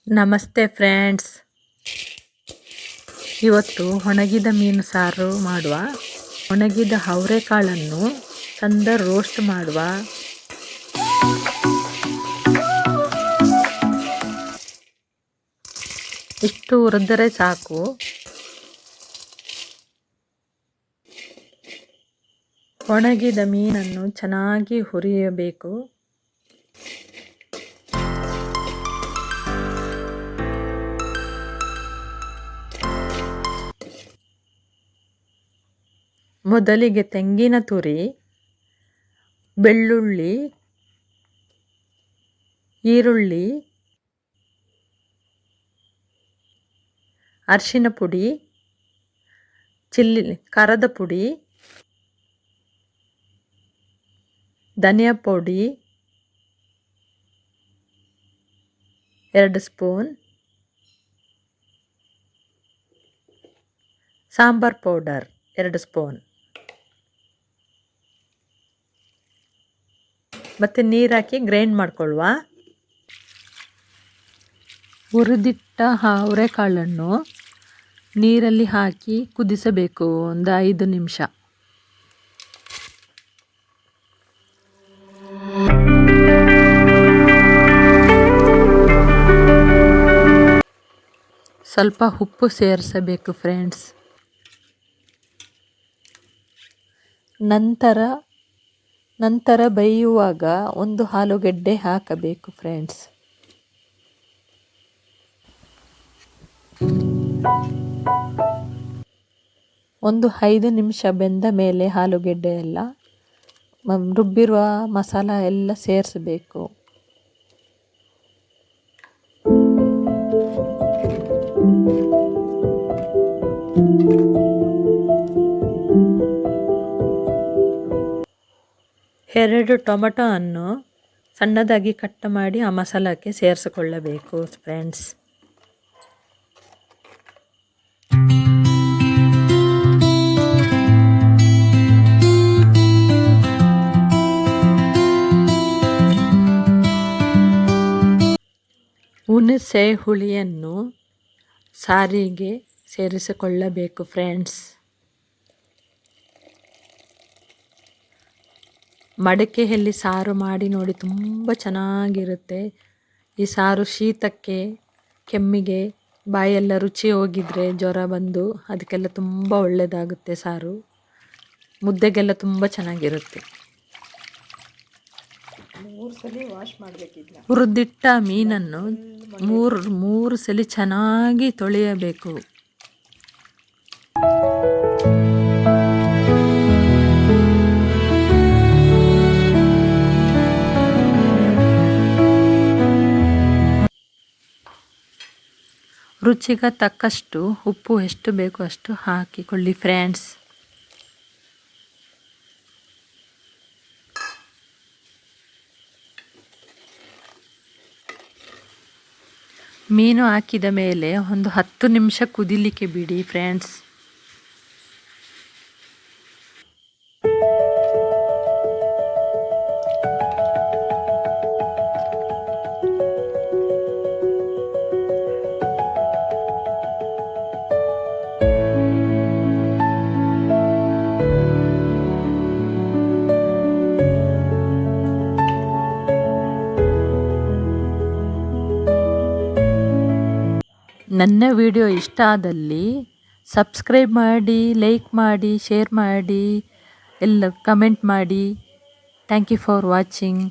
ನಮಸ್ತೆ ಫ್ರೆಂಡ್ಸ್, ಇವತ್ತು ಒಣಗಿದ ಮೀನು ಸಾರು ಮಾಡುವ. ಒಣಗಿದ ಅವರೆಕಾಳನ್ನು ಚಂದ ರೋಸ್ಟ್ ಮಾಡುವ. ಇಷ್ಟು ಹುರಿದರೆ ಸಾಕು. ಒಣಗಿದ ಮೀನನ್ನು ಚೆನ್ನಾಗಿ ಹುರಿಯಬೇಕು. ಮೊದಲಿಗೆ ತೆಂಗಿನ ತುರಿ, ಬೆಳ್ಳುಳ್ಳಿ, ಈರುಳ್ಳಿ, ಅರಿಶಿನ ಪುಡಿ, ಖಾರದ ಪುಡಿ, ಧನಿಯಾ ಪುಡಿ 2 ಸ್ಪೂನ್, ಸಾಂಬಾರ್ ಪೌಡರ್ 2 ಸ್ಪೂನ್ ಮತ್ತು ನೀರು ಹಾಕಿ ಗ್ರೈಂಡ್ ಮಾಡ್ಕೊಳ್ಳುವ. ಹುರಿದಿಟ್ಟ ಅವರೆಕಾಳನ್ನು ನೀರಲ್ಲಿ ಹಾಕಿ ಕುದಿಸಬೇಕು ಒಂದು 5 ನಿಮಿಷ. ಸ್ವಲ್ಪ ಉಪ್ಪು ಸೇರಿಸಬೇಕು ಫ್ರೆಂಡ್ಸ್. ನಂತರ ಬೇಯುವಾಗ ಒಂದು ಆಲೂಗಡ್ಡೆ ಹಾಕಬೇಕು ಫ್ರೆಂಡ್ಸ್. ಒಂದು 5 ನಿಮಿಷ ಬೆಂದ ಮೇಲೆ ಆಲೂಗೆಡ್ಡೆ ಎಲ್ಲ ರುಬ್ಬಿರುವ ಮಸಾಲ ಎಲ್ಲ ಸೇರಿಸಬೇಕು. ಎರಡು ಟೊಮೆಟೊ ಅನ್ನು ಸಣ್ಣದಾಗಿ ಕಟ್ ಮಾಡಿ ಆ ಮಸಾಲಕ್ಕೆ ಸೇರಿಸಿಕೊಳ್ಳಬೇಕು ಫ್ರೆಂಡ್ಸ್. ಹುಣಸೆ ಹುಳಿಯನ್ನು ಸಾರಿಗೆ ಸೇರಿಸಿಕೊಳ್ಳಬೇಕು ಫ್ರೆಂಡ್ಸ್. ಮಡಕೆಯಲ್ಲಿ ಸಾರು ಮಾಡಿ ನೋಡಿ, ತುಂಬ ಚೆನ್ನಾಗಿರುತ್ತೆ. ಈ ಸಾರು ಶೀತಕ್ಕೆ, ಕೆಮ್ಮಿಗೆ, ಬಾಯೆಲ್ಲ ರುಚಿ ಹೋಗಿದ್ರೆ, ಜ್ವರ ಬಂದು ಅದಕ್ಕೆಲ್ಲ ತುಂಬ ಒಳ್ಳೆಯದಾಗುತ್ತೆ ಸಾರು. ಮುದ್ದೆಗೆಲ್ಲ ತುಂಬ ಚೆನ್ನಾಗಿರುತ್ತೆ. ಹುರಿದಿಟ್ಟ ಮೀನನ್ನು ಮೂರು ಸಲ ಚೆನ್ನಾಗಿ ತೊಳೆಯಬೇಕು. ರುಚಿಗೆ ತಕ್ಕಷ್ಟು ಉಪ್ಪು ಎಷ್ಟು ಬೇಕು ಅಷ್ಟು ಹಾಕಿಕೊಳ್ಳಿ ಫ್ರೆಂಡ್ಸ್. ಮೀನು ಹಾಕಿದ ಮೇಲೆ ಒಂದು 10 ನಿಮಿಷ ಕುದಿಲಿಕ್ಕೆ ಬಿಡಿ ಫ್ರೆಂಡ್ಸ್. ನನ್ನ ವಿಡಿಯೋ ಇಷ್ಟ ಆದಲ್ಲಿ ಸಬ್ಸ್ಕ್ರೈಬ್ ಮಾಡಿ, ಲೈಕ್ ಮಾಡಿ, ಶೇರ್ ಮಾಡಿ, ಎಲ್ಲ ಕಮೆಂಟ್ ಮಾಡಿ. Thank you for watching.